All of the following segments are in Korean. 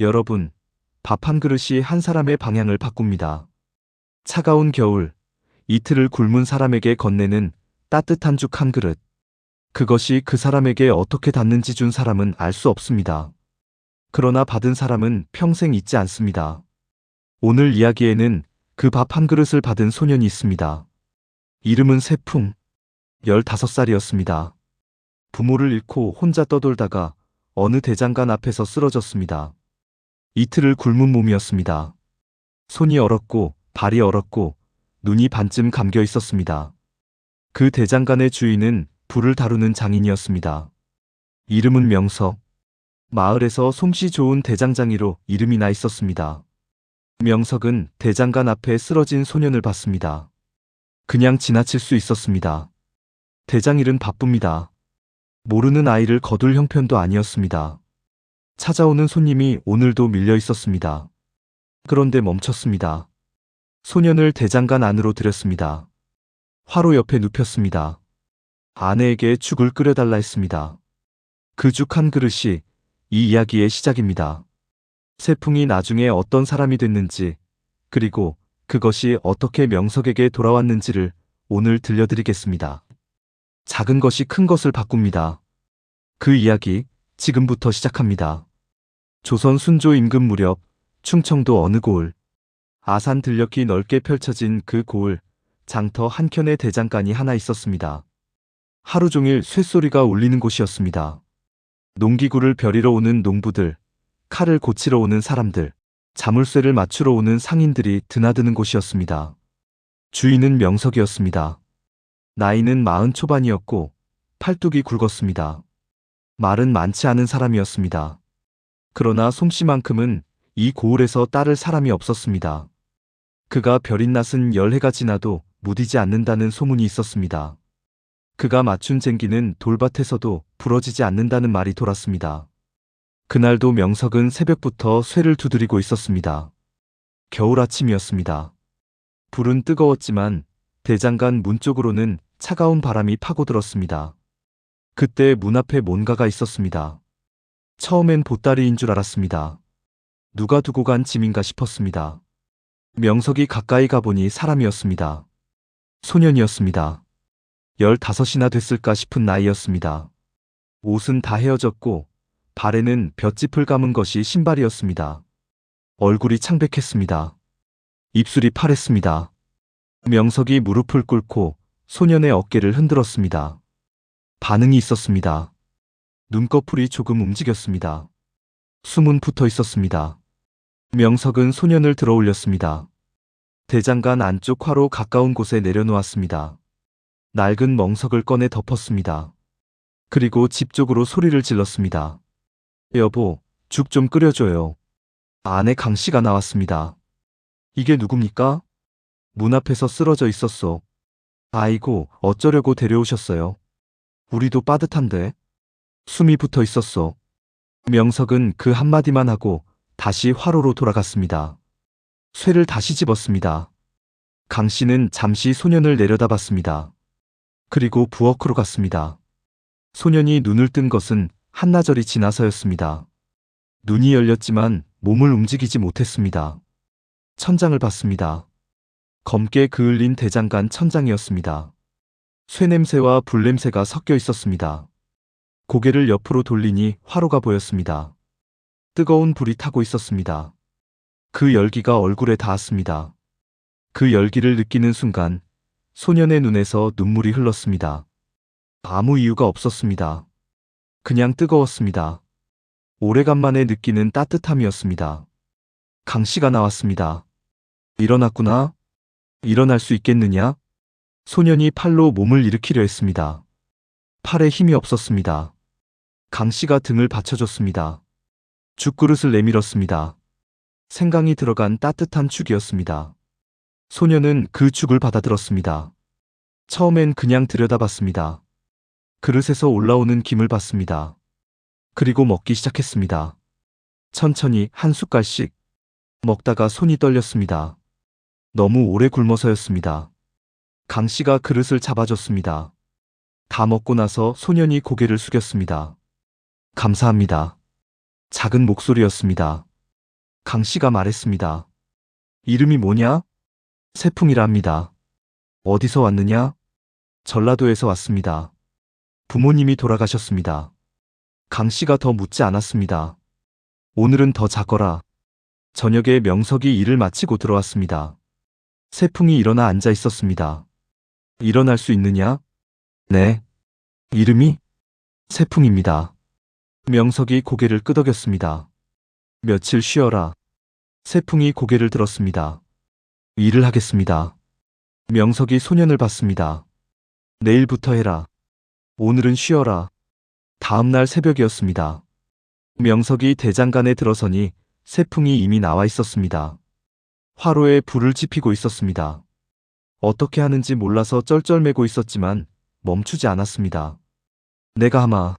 여러분, 밥 한 그릇이 한 사람의 방향을 바꿉니다. 차가운 겨울, 이틀을 굶은 사람에게 건네는 따뜻한 죽 한 그릇. 그것이 그 사람에게 어떻게 닿는지 준 사람은 알 수 없습니다. 그러나 받은 사람은 평생 잊지 않습니다. 오늘 이야기에는 그 밥 한 그릇을 받은 소년이 있습니다. 이름은 세풍. 15살이었습니다. 부모를 잃고 혼자 떠돌다가 어느 대장간 앞에서 쓰러졌습니다. 이틀을 굶은 몸이었습니다. 손이 얼었고 발이 얼었고 눈이 반쯤 감겨 있었습니다. 그 대장간의 주인은 불을 다루는 장인이었습니다. 이름은 명석. 마을에서 솜씨 좋은 대장장이로 이름이 나 있었습니다. 명석은 대장간 앞에 쓰러진 소년을 봤습니다. 그냥 지나칠 수 있었습니다. 대장일은 바쁩니다. 모르는 아이를 거둘 형편도 아니었습니다. 찾아오는 손님이 오늘도 밀려 있었습니다. 그런데 멈췄습니다. 소년을 대장간 안으로 들였습니다. 화로 옆에 눕혔습니다. 아내에게 죽을 끓여달라 했습니다. 그 죽 한 그릇이 이 이야기의 시작입니다. 세풍이 나중에 어떤 사람이 됐는지, 그리고 그것이 어떻게 명석에게 돌아왔는지를 오늘 들려드리겠습니다. 작은 것이 큰 것을 바꿉니다. 그 이야기 지금부터 시작합니다. 조선 순조 임금 무렵 충청도 어느 고을, 아산 들녘이 넓게 펼쳐진 그 고을, 장터 한켠에 대장간이 하나 있었습니다. 하루 종일 쇳소리가 울리는 곳이었습니다. 농기구를 벼리러 오는 농부들, 칼을 고치러 오는 사람들, 자물쇠를 맞추러 오는 상인들이 드나드는 곳이었습니다. 주인은 명석이었습니다. 나이는 40 초반이었고 팔뚝이 굵었습니다. 말은 많지 않은 사람이었습니다. 그러나 솜씨만큼은 이 고을에서 따를 사람이 없었습니다. 그가 별인 낯은 10해가 지나도 무디지 않는다는 소문이 있었습니다. 그가 맞춘 쟁기는 돌밭에서도 부러지지 않는다는 말이 돌았습니다. 그날도 명석은 새벽부터 쇠를 두드리고 있었습니다. 겨울 아침이었습니다. 불은 뜨거웠지만 대장간 문 쪽으로는 차가운 바람이 파고들었습니다. 그때 문 앞에 뭔가가 있었습니다. 처음엔 보따리인 줄 알았습니다. 누가 두고 간 짐인가 싶었습니다. 명석이 가까이 가보니 사람이었습니다. 소년이었습니다. 15이나 됐을까 싶은 나이였습니다. 옷은 다 헤어졌고 발에는 볏짚을 감은 것이 신발이었습니다. 얼굴이 창백했습니다. 입술이 파랬습니다. 명석이 무릎을 꿇고 소년의 어깨를 흔들었습니다. 반응이 있었습니다. 눈꺼풀이 조금 움직였습니다. 숨은 붙어 있었습니다. 명석은 소년을 들어 올렸습니다. 대장간 안쪽 화로 가까운 곳에 내려놓았습니다. 낡은 멍석을 꺼내 덮었습니다. 그리고 집 쪽으로 소리를 질렀습니다. 여보, 죽 좀 끓여줘요. 아내 강씨가 나왔습니다. 이게 누굽니까? 문 앞에서 쓰러져 있었어. 아이고, 어쩌려고 데려오셨어요? 우리도 빠듯한데. 숨이 붙어 있었어. 명석은 그 한마디만 하고 다시 화로로 돌아갔습니다. 쇠를 다시 집었습니다. 강씨는 잠시 소년을 내려다봤습니다. 그리고 부엌으로 갔습니다. 소년이 눈을 뜬 것은 한나절이 지나서였습니다. 눈이 열렸지만 몸을 움직이지 못했습니다. 천장을 봤습니다. 검게 그을린 대장간 천장이었습니다. 쇠냄새와 불냄새가 섞여 있었습니다. 고개를 옆으로 돌리니 화로가 보였습니다. 뜨거운 불이 타고 있었습니다. 그 열기가 얼굴에 닿았습니다. 그 열기를 느끼는 순간 소년의 눈에서 눈물이 흘렀습니다. 아무 이유가 없었습니다. 그냥 뜨거웠습니다. 오래간만에 느끼는 따뜻함이었습니다. 강씨가 나왔습니다. 일어났구나. 일어날 수 있겠느냐? 소년이 팔로 몸을 일으키려 했습니다. 팔에 힘이 없었습니다. 강씨가 등을 받쳐줬습니다. 죽그릇을 내밀었습니다. 생강이 들어간 따뜻한 죽이었습니다. 소년은 그 죽을 받아들었습니다. 처음엔 그냥 들여다봤습니다. 그릇에서 올라오는 김을 봤습니다. 그리고 먹기 시작했습니다. 천천히 한 숟갈씩. 먹다가 손이 떨렸습니다. 너무 오래 굶어서였습니다. 강씨가 그릇을 잡아줬습니다. 다 먹고 나서 소년이 고개를 숙였습니다. 감사합니다. 작은 목소리였습니다. 강 씨가 말했습니다. 이름이 뭐냐? 세풍이라 합니다. 어디서 왔느냐? 전라도에서 왔습니다. 부모님이 돌아가셨습니다. 강 씨가 더 묻지 않았습니다. 오늘은 더 자거라. 저녁에 명석이 일을 마치고 들어왔습니다. 세풍이 일어나 앉아 있었습니다. 일어날 수 있느냐? 네. 이름이? 세풍입니다. 명석이 고개를 끄덕였습니다. 며칠 쉬어라. 세풍이 고개를 들었습니다. 일을 하겠습니다. 명석이 소년을 봤습니다. 내일부터 해라. 오늘은 쉬어라. 다음 날 새벽이었습니다. 명석이 대장간에 들어서니 세풍이 이미 나와 있었습니다. 화로에 불을 지피고 있었습니다. 어떻게 하는지 몰라서 쩔쩔매고 있었지만 멈추지 않았습니다. 내가 하마.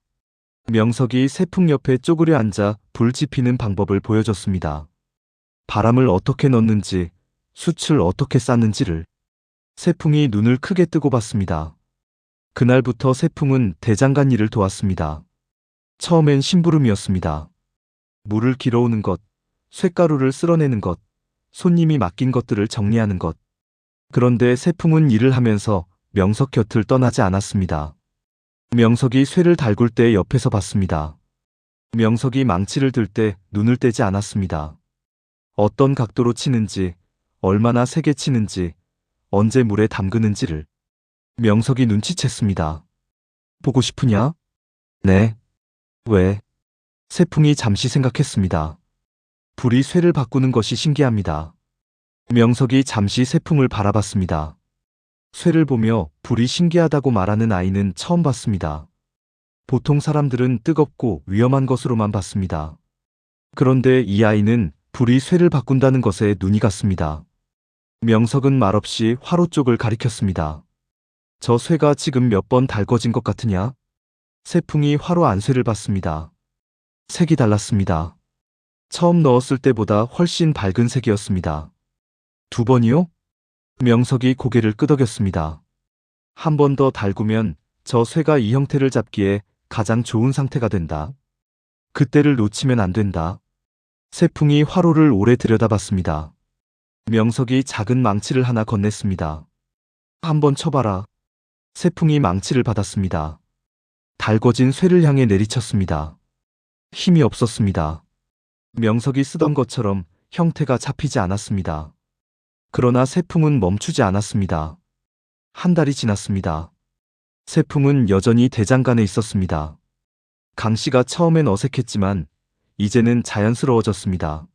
명석이 세풍 옆에 쪼그려 앉아 불 지피는 방법을 보여줬습니다. 바람을 어떻게 넣는지, 숯을 어떻게 쌓는지를. 세풍이 눈을 크게 뜨고 봤습니다. 그날부터 세풍은 대장간 일을 도왔습니다. 처음엔 심부름이었습니다. 물을 길어오는 것, 쇳가루를 쓸어내는 것, 손님이 맡긴 것들을 정리하는 것. 그런데 세풍은 일을 하면서 명석 곁을 떠나지 않았습니다. 명석이 쇠를 달굴 때 옆에서 봤습니다. 명석이 망치를 들 때 눈을 떼지 않았습니다. 어떤 각도로 치는지, 얼마나 세게 치는지, 언제 물에 담그는지를. 명석이 눈치챘습니다. 보고 싶으냐? 네. 왜? 세풍이 잠시 생각했습니다. 불이 쇠를 바꾸는 것이 신기합니다. 명석이 잠시 세풍을 바라봤습니다. 쇠를 보며 불이 신기하다고 말하는 아이는 처음 봤습니다. 보통 사람들은 뜨겁고 위험한 것으로만 봤습니다. 그런데 이 아이는 불이 쇠를 바꾼다는 것에 눈이 갔습니다. 명석은 말없이 화로 쪽을 가리켰습니다. 저 쇠가 지금 몇 번 달궈진 것 같으냐? 세풍이 화로 안쇠를 봤습니다. 색이 달랐습니다. 처음 넣었을 때보다 훨씬 밝은 색이었습니다. 두 번이요? 명석이 고개를 끄덕였습니다. 한 번 더 달구면 저 쇠가 이 형태를 잡기에 가장 좋은 상태가 된다. 그때를 놓치면 안 된다. 세풍이 화로를 오래 들여다봤습니다. 명석이 작은 망치를 하나 건넸습니다. 한번 쳐봐라. 세풍이 망치를 받았습니다. 달궈진 쇠를 향해 내리쳤습니다. 힘이 없었습니다. 명석이 쓰던 것처럼 형태가 잡히지 않았습니다. 그러나 세풍은 멈추지 않았습니다. 한 달이 지났습니다. 세풍은 여전히 대장간에 있었습니다. 강 씨가 처음엔 어색했지만 이제는 자연스러워졌습니다.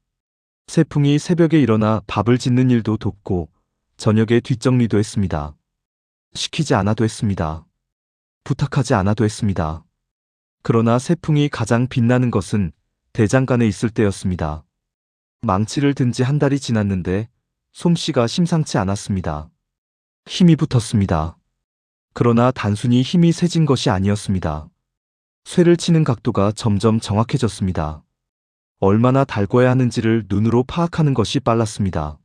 세풍이 새벽에 일어나 밥을 짓는 일도 돕고 저녁에 뒷정리도 했습니다. 시키지 않아도 했습니다. 부탁하지 않아도 했습니다. 그러나 세풍이 가장 빛나는 것은 대장간에 있을 때였습니다. 망치를 든 지 한 달이 지났는데 솜씨가 심상치 않았습니다. 힘이 붙었습니다. 그러나 단순히 힘이 세진 것이 아니었습니다. 쇠를 치는 각도가 점점 정확해졌습니다. 얼마나 달궈야 하는지를 눈으로 파악하는 것이 빨랐습니다.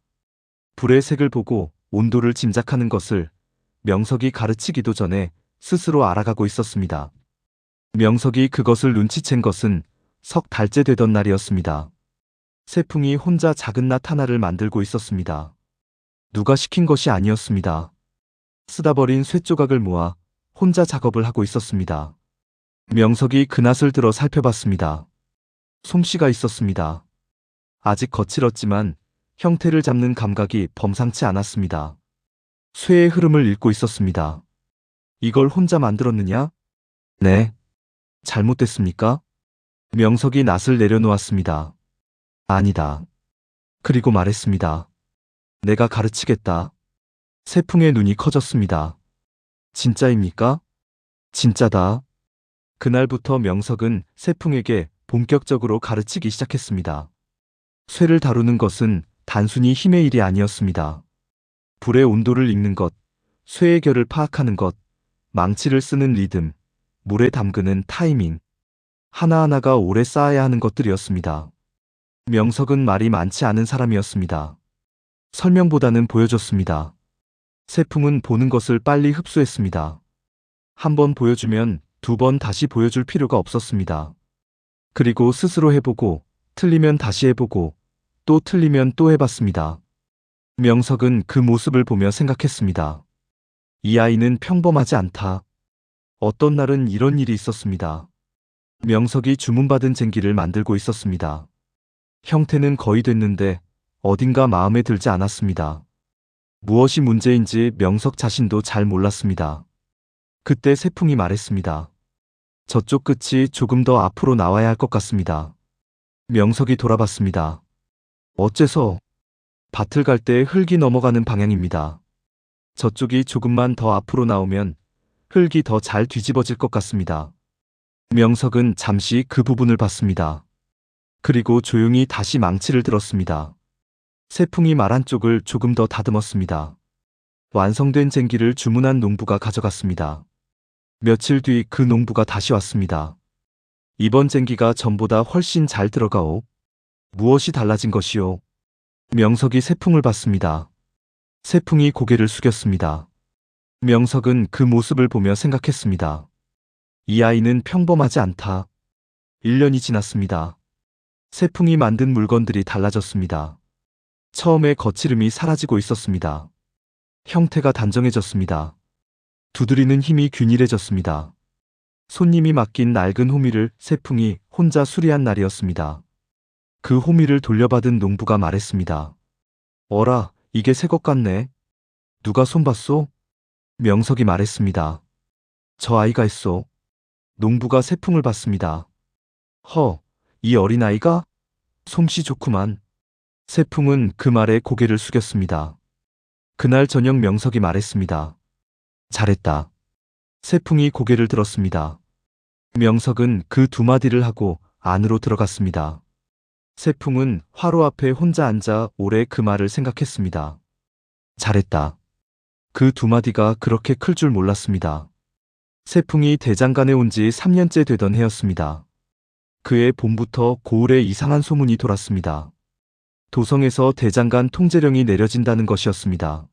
불의 색을 보고 온도를 짐작하는 것을 명석이 가르치기도 전에 스스로 알아가고 있었습니다. 명석이 그것을 눈치챈 것은 석 달째 되던 날이었습니다. 세풍이 혼자 작은 낫 하나를 만들고 있었습니다. 누가 시킨 것이 아니었습니다. 쓰다 버린 쇠조각을 모아 혼자 작업을 하고 있었습니다. 명석이 그 낫을 들어 살펴봤습니다. 솜씨가 있었습니다. 아직 거칠었지만 형태를 잡는 감각이 범상치 않았습니다. 쇠의 흐름을 읽고 있었습니다. 이걸 혼자 만들었느냐? 네. 잘못됐습니까? 명석이 낫을 내려놓았습니다. 아니다. 그리고 말했습니다. 내가 가르치겠다. 세풍의 눈이 커졌습니다. 진짜입니까? 진짜다. 그날부터 명석은 세풍에게 본격적으로 가르치기 시작했습니다. 쇠를 다루는 것은 단순히 힘의 일이 아니었습니다. 불의 온도를 읽는 것, 쇠의 결을 파악하는 것, 망치를 쓰는 리듬, 물에 담그는 타이밍. 하나하나가 오래 쌓아야 하는 것들이었습니다. 명석은 말이 많지 않은 사람이었습니다. 설명보다는 보여줬습니다. 세풍은 보는 것을 빨리 흡수했습니다. 한 번 보여주면 두 번 다시 보여줄 필요가 없었습니다. 그리고 스스로 해보고, 틀리면 다시 해보고, 또 틀리면 또 해봤습니다. 명석은 그 모습을 보며 생각했습니다. 이 아이는 평범하지 않다. 어떤 날은 이런 일이 있었습니다. 명석이 주문받은 쟁기를 만들고 있었습니다. 형태는 거의 됐는데 어딘가 마음에 들지 않았습니다. 무엇이 문제인지 명석 자신도 잘 몰랐습니다. 그때 세풍이 말했습니다. 저쪽 끝이 조금 더 앞으로 나와야 할 것 같습니다. 명석이 돌아봤습니다. 어째서? 밭을 갈 때 흙이 넘어가는 방향입니다. 저쪽이 조금만 더 앞으로 나오면 흙이 더 잘 뒤집어질 것 같습니다. 명석은 잠시 그 부분을 봤습니다. 그리고 조용히 다시 망치를 들었습니다. 세풍이 말한 쪽을 조금 더 다듬었습니다. 완성된 쟁기를 주문한 농부가 가져갔습니다. 며칠 뒤 그 농부가 다시 왔습니다. 이번 쟁기가 전보다 훨씬 잘 들어가오. 무엇이 달라진 것이오? 명석이 세풍을 봤습니다. 세풍이 고개를 숙였습니다. 명석은 그 모습을 보며 생각했습니다. 이 아이는 평범하지 않다. 1년이 지났습니다. 세풍이 만든 물건들이 달라졌습니다. 처음에 거칠음이 사라지고 있었습니다. 형태가 단정해졌습니다. 두드리는 힘이 균일해졌습니다. 손님이 맡긴 낡은 호미를 세풍이 혼자 수리한 날이었습니다. 그 호미를 돌려받은 농부가 말했습니다. 어라, 이게 새 것 같네. 누가 손봤소? 명석이 말했습니다. 저 아이가 했소. 농부가 세풍을 봤습니다. 허, 이 어린아이가? 솜씨 좋구만. 세풍은 그 말에 고개를 숙였습니다. 그날 저녁 명석이 말했습니다. 잘했다. 세풍이 고개를 들었습니다. 명석은 그 두 마디를 하고 안으로 들어갔습니다. 세풍은 화로 앞에 혼자 앉아 오래 그 말을 생각했습니다. 잘했다. 그 두 마디가 그렇게 클 줄 몰랐습니다. 세풍이 대장간에 온 지 3년째 되던 해였습니다. 그해 봄부터 고을에 이상한 소문이 돌았습니다. 도성에서 대장간 통제령이 내려진다는 것이었습니다.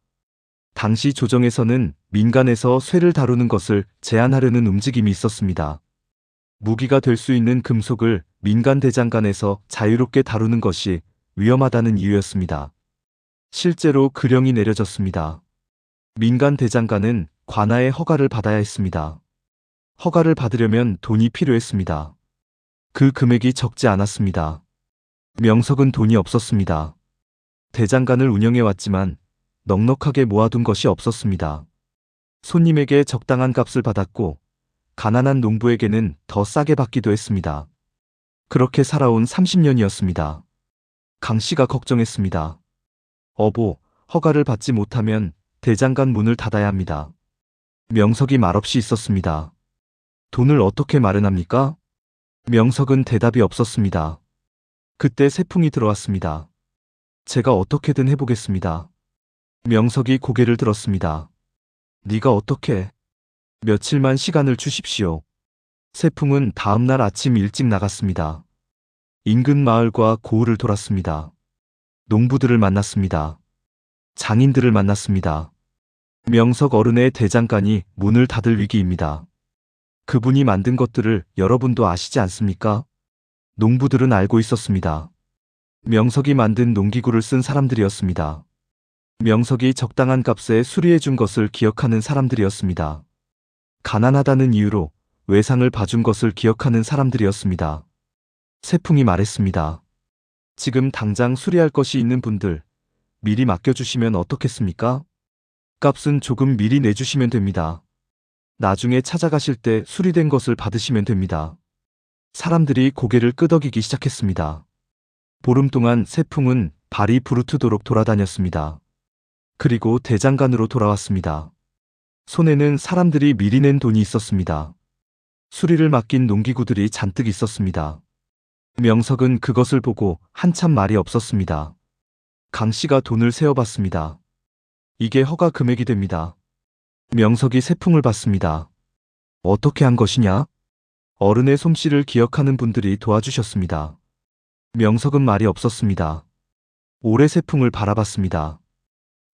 당시 조정에서는 민간에서 쇠를 다루는 것을 제한하려는 움직임이 있었습니다. 무기가 될 수 있는 금속을 민간 대장간에서 자유롭게 다루는 것이 위험하다는 이유였습니다. 실제로 그 령이 내려졌습니다. 민간 대장간은 관아의 허가를 받아야 했습니다. 허가를 받으려면 돈이 필요했습니다. 그 금액이 적지 않았습니다. 명석은 돈이 없었습니다. 대장간을 운영해왔지만 넉넉하게 모아둔 것이 없었습니다. 손님에게 적당한 값을 받았고 가난한 농부에게는 더 싸게 받기도 했습니다. 그렇게 살아온 30년이었습니다. 강 씨가 걱정했습니다. 어보, 허가를 받지 못하면 대장간 문을 닫아야 합니다. 명석이 말없이 있었습니다. 돈을 어떻게 마련합니까? 명석은 대답이 없었습니다. 그때 세풍이 들어왔습니다. 제가 어떻게든 해보겠습니다. 명석이 고개를 들었습니다. 네가 어떻게? 며칠만 시간을 주십시오. 세풍은 다음날 아침 일찍 나갔습니다. 인근 마을과 고을을 돌았습니다. 농부들을 만났습니다. 장인들을 만났습니다. 명석 어른의 대장간이 문을 닫을 위기입니다. 그분이 만든 것들을 여러분도 아시지 않습니까? 농부들은 알고 있었습니다. 명석이 만든 농기구를 쓴 사람들이었습니다. 명석이 적당한 값에 수리해 준 것을 기억하는 사람들이었습니다. 가난하다는 이유로 외상을 봐준 것을 기억하는 사람들이었습니다. 세풍이 말했습니다. 지금 당장 수리할 것이 있는 분들, 미리 맡겨주시면 어떻겠습니까? 값은 조금 미리 내주시면 됩니다. 나중에 찾아가실 때 수리된 것을 받으시면 됩니다. 사람들이 고개를 끄덕이기 시작했습니다. 보름 동안 세풍은 발이 부르트도록 돌아다녔습니다. 그리고 대장간으로 돌아왔습니다. 손에는 사람들이 미리 낸 돈이 있었습니다. 수리를 맡긴 농기구들이 잔뜩 있었습니다. 명석은 그것을 보고 한참 말이 없었습니다. 강 씨가 돈을 세어봤습니다. 이게 허가 금액이 됩니다. 명석이 세풍을 받습니다. 어떻게 한 것이냐? 어른의 솜씨를 기억하는 분들이 도와주셨습니다. 명석은 말이 없었습니다. 오래 세풍을 바라봤습니다.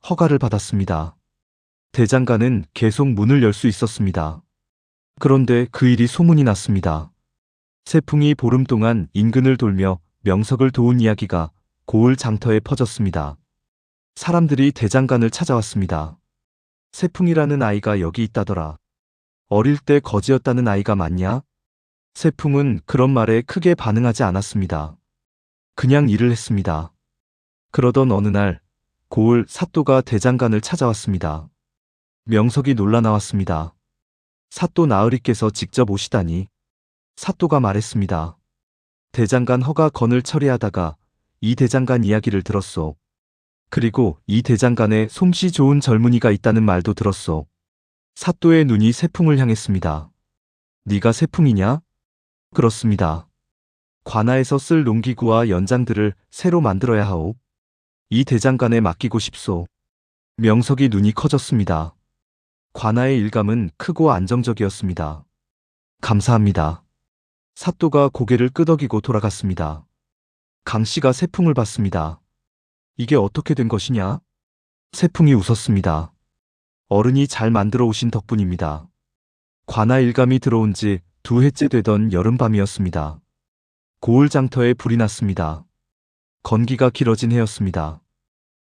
허가를 받았습니다. 대장간은 계속 문을 열 수 있었습니다. 그런데 그 일이 소문이 났습니다. 세풍이 보름 동안 인근을 돌며 명석을 도운 이야기가 고을 장터에 퍼졌습니다. 사람들이 대장간을 찾아왔습니다. 세풍이라는 아이가 여기 있다더라. 어릴 때 거지였다는 아이가 맞냐? 세풍은 그런 말에 크게 반응하지 않았습니다. 그냥 일을 했습니다. 그러던 어느 날 고을 사또가 대장간을 찾아왔습니다. 명석이 놀라 나왔습니다. 사또 나으리께서 직접 오시다니. 사또가 말했습니다. 대장간 허가 건을 처리하다가 이 대장간 이야기를 들었소. 그리고 이 대장간에 솜씨 좋은 젊은이가 있다는 말도 들었소. 사또의 눈이 세풍을 향했습니다. 네가 세풍이냐? 그렇습니다. 관아에서 쓸 농기구와 연장들을 새로 만들어야 하오. 이 대장간에 맡기고 싶소. 명석이 눈이 커졌습니다. 관아의 일감은 크고 안정적이었습니다. 감사합니다. 사또가 고개를 끄덕이고 돌아갔습니다. 강씨가 세풍을 봤습니다. 이게 어떻게 된 것이냐? 세풍이 웃었습니다. 어른이 잘 만들어 오신 덕분입니다. 관아 일감이 들어온 지 2해째 되던 여름밤이었습니다. 고을 장터에 불이 났습니다. 건기가 길어진 해였습니다.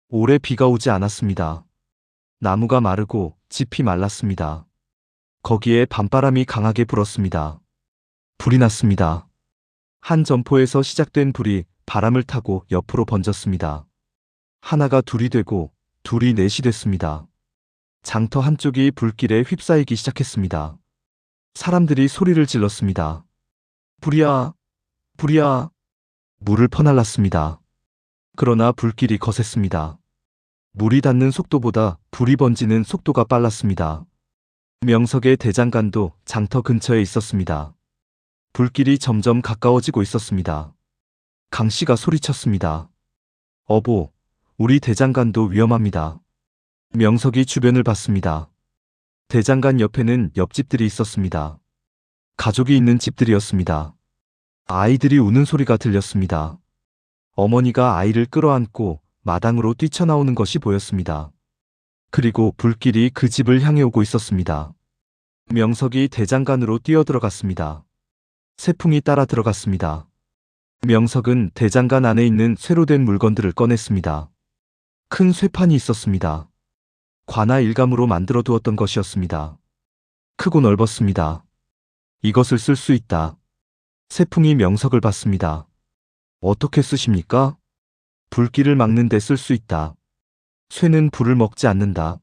오래 비가 오지 않았습니다. 나무가 마르고 짚이 말랐습니다. 거기에 밤바람이 강하게 불었습니다. 불이 났습니다. 한 점포에서 시작된 불이 바람을 타고 옆으로 번졌습니다. 하나가 둘이 되고 둘이 넷이 됐습니다. 장터 한쪽이 불길에 휩싸이기 시작했습니다. 사람들이 소리를 질렀습니다. 불이야! 불이야! 물을 퍼날랐습니다. 그러나 불길이 거셌습니다. 물이 닿는 속도보다 불이 번지는 속도가 빨랐습니다. 명석의 대장간도 장터 근처에 있었습니다. 불길이 점점 가까워지고 있었습니다. 강씨가 소리쳤습니다. 어보, 우리 대장간도 위험합니다. 명석이 주변을 봤습니다. 대장간 옆에는 옆집들이 있었습니다. 가족이 있는 집들이었습니다. 아이들이 우는 소리가 들렸습니다. 어머니가 아이를 끌어안고 마당으로 뛰쳐나오는 것이 보였습니다. 그리고 불길이 그 집을 향해 오고 있었습니다. 명석이 대장간으로 뛰어들어갔습니다. 세풍이 따라 들어갔습니다. 명석은 대장간 안에 있는 쇠로 된 물건들을 꺼냈습니다. 큰 쇠판이 있었습니다. 관아 일감으로 만들어 두었던 것이었습니다. 크고 넓었습니다. 이것을 쓸 수 있다. 세풍이 명석을 봤습니다. 어떻게 쓰십니까? 불길을 막는 데 쓸 수 있다. 쇠는 불을 먹지 않는다.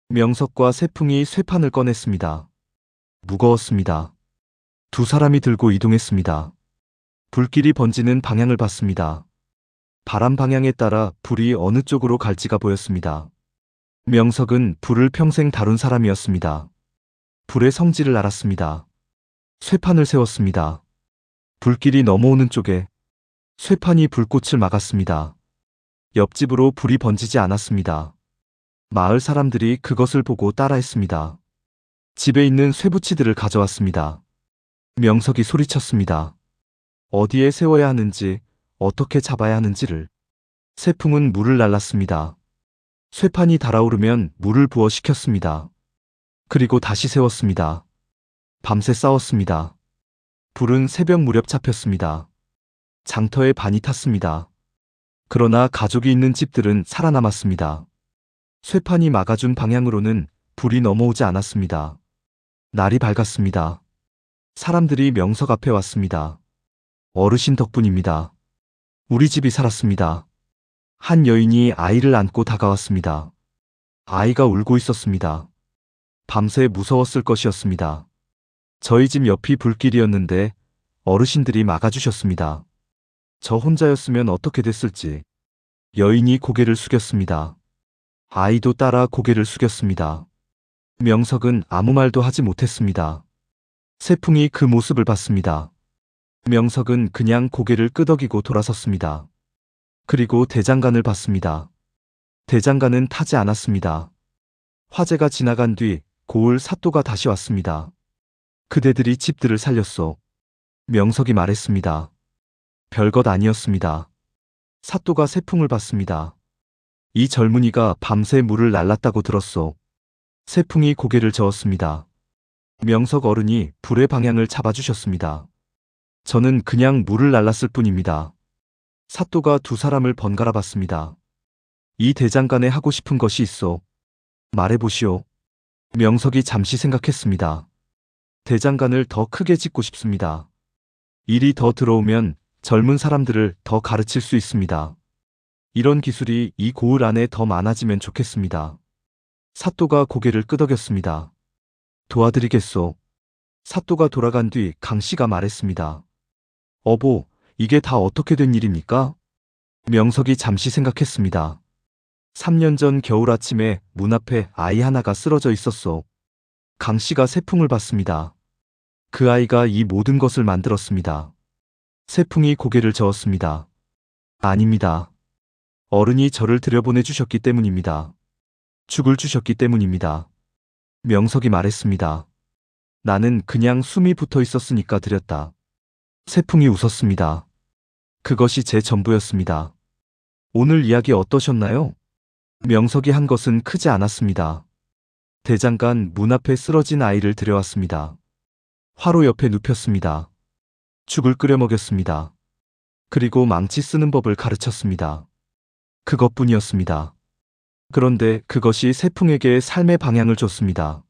명석과 세풍이 쇠판을 꺼냈습니다. 무거웠습니다. 두 사람이 들고 이동했습니다. 불길이 번지는 방향을 봤습니다. 바람 방향에 따라 불이 어느 쪽으로 갈지가 보였습니다. 명석은 불을 평생 다룬 사람이었습니다. 불의 성질을 알았습니다. 쇠판을 세웠습니다. 불길이 넘어오는 쪽에 쇠판이 불꽃을 막았습니다. 옆집으로 불이 번지지 않았습니다. 마을 사람들이 그것을 보고 따라했습니다. 집에 있는 쇠붙이들을 가져왔습니다. 명석이 소리쳤습니다. 어디에 세워야 하는지, 어떻게 잡아야 하는지를. 세풍은 물을 날랐습니다. 쇠판이 달아오르면 물을 부어 식혔습니다. 그리고 다시 세웠습니다. 밤새 싸웠습니다. 불은 새벽 무렵 잡혔습니다. 장터에 반이 탔습니다. 그러나 가족이 있는 집들은 살아남았습니다. 쇠판이 막아준 방향으로는 불이 넘어오지 않았습니다. 날이 밝았습니다. 사람들이 명석 앞에 왔습니다. 어르신 덕분입니다. 우리 집이 살았습니다. 한 여인이 아이를 안고 다가왔습니다. 아이가 울고 있었습니다. 밤새 무서웠을 것이었습니다. 저희 집 옆이 불길이었는데 어르신들이 막아주셨습니다. 저 혼자였으면 어떻게 됐을지. 여인이 고개를 숙였습니다. 아이도 따라 고개를 숙였습니다. 명석은 아무 말도 하지 못했습니다. 세풍이 그 모습을 봤습니다. 명석은 그냥 고개를 끄덕이고 돌아섰습니다. 그리고 대장간을 봤습니다. 대장간은 타지 않았습니다. 화재가 지나간 뒤 고을 사또가 다시 왔습니다. 그대들이 집들을 살렸소. 명석이 말했습니다. 별것 아니었습니다. 사또가 세풍을 봤습니다. 이 젊은이가 밤새 물을 날랐다고 들었소. 세풍이 고개를 저었습니다. 명석 어른이 불의 방향을 잡아주셨습니다. 저는 그냥 물을 날랐을 뿐입니다. 사또가 두 사람을 번갈아 봤습니다. 이 대장간에 하고 싶은 것이 있어. 말해보시오. 명석이 잠시 생각했습니다. 대장간을 더 크게 짓고 싶습니다. 일이 더 들어오면 젊은 사람들을 더 가르칠 수 있습니다. 이런 기술이 이 고을 안에 더 많아지면 좋겠습니다. 사또가 고개를 끄덕였습니다. 도와드리겠소. 사또가 돌아간 뒤 강 씨가 말했습니다. 어보, 이게 다 어떻게 된 일입니까? 명석이 잠시 생각했습니다. 3년 전 겨울 아침에 문 앞에 아이 하나가 쓰러져 있었소. 강 씨가 세풍을 봤습니다. 그 아이가 이 모든 것을 만들었습니다. 세풍이 고개를 저었습니다. 아닙니다. 어른이 저를 들여보내 주셨기 때문입니다. 죽을 주셨기 때문입니다. 명석이 말했습니다. 나는 그냥 숨이 붙어 있었으니까 드렸다. 세풍이 웃었습니다. 그것이 제 전부였습니다. 오늘 이야기 어떠셨나요? 명석이 한 것은 크지 않았습니다. 대장간 문 앞에 쓰러진 아이를 들여왔습니다. 화로 옆에 눕혔습니다. 죽을 끓여 먹였습니다. 그리고 망치 쓰는 법을 가르쳤습니다. 그것뿐이었습니다. 그런데 그것이 세풍에게 삶의 방향을 줬습니다.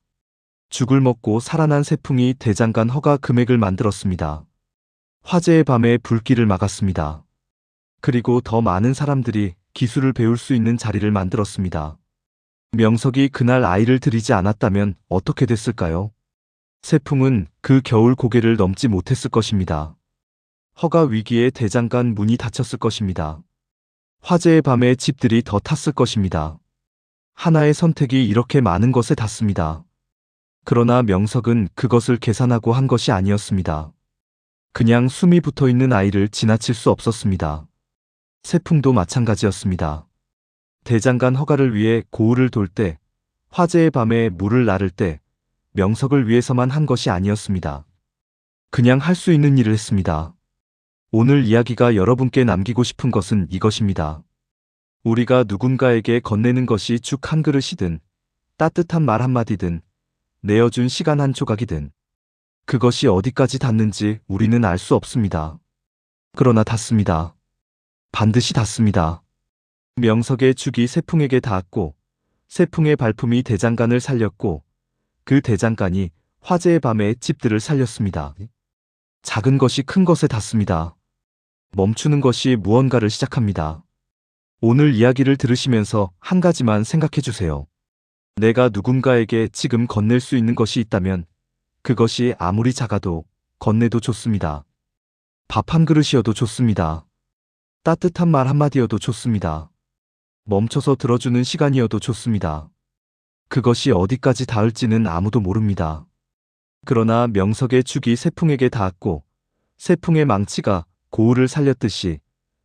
죽을 먹고 살아난 세풍이 대장간 허가 금액을 만들었습니다. 화재의 밤에 불길을 막았습니다. 그리고 더 많은 사람들이 기술을 배울 수 있는 자리를 만들었습니다. 명석이 그날 아이를 들이지 않았다면 어떻게 됐을까요? 세풍은 그 겨울 고개를 넘지 못했을 것입니다. 허가 위기에 대장간 문이 닫혔을 것입니다. 화재의 밤에 집들이 더 탔을 것입니다. 하나의 선택이 이렇게 많은 것에 닿습니다. 그러나 명석은 그것을 계산하고 한 것이 아니었습니다. 그냥 숨이 붙어 있는 아이를 지나칠 수 없었습니다. 세풍도 마찬가지였습니다. 대장간 허가를 위해 고을을 돌 때, 화재의 밤에 물을 나를 때, 명석을 위해서만 한 것이 아니었습니다. 그냥 할 수 있는 일을 했습니다. 오늘 이야기가 여러분께 남기고 싶은 것은 이것입니다. 우리가 누군가에게 건네는 것이 죽 한 그릇이든, 따뜻한 말 한마디든, 내어준 시간 한 조각이든, 그것이 어디까지 닿는지 우리는 알 수 없습니다. 그러나 닿습니다. 반드시 닿습니다. 명석의 죽이 세풍에게 닿았고, 세풍의 발품이 대장간을 살렸고, 그 대장간이 화재의 밤에 집들을 살렸습니다. 작은 것이 큰 것에 닿습니다. 멈추는 것이 무언가를 시작합니다. 오늘 이야기를 들으시면서 한 가지만 생각해 주세요. 내가 누군가에게 지금 건넬 수 있는 것이 있다면 그것이 아무리 작아도 건네도 좋습니다. 밥 한 그릇이어도 좋습니다. 따뜻한 말 한마디여도 좋습니다. 멈춰서 들어주는 시간이어도 좋습니다. 그것이 어디까지 닿을지는 아무도 모릅니다. 그러나 명석의 죽이 세풍에게 닿았고 세풍의 망치가 고을을 살렸듯이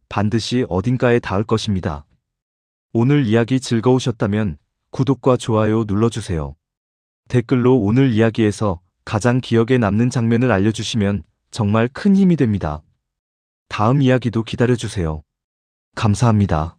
반드시 어딘가에 닿을 것입니다. 오늘 이야기 즐거우셨다면 구독과 좋아요 눌러주세요. 댓글로 오늘 이야기에서 가장 기억에 남는 장면을 알려주시면 정말 큰 힘이 됩니다. 다음 이야기도 기다려주세요. 감사합니다.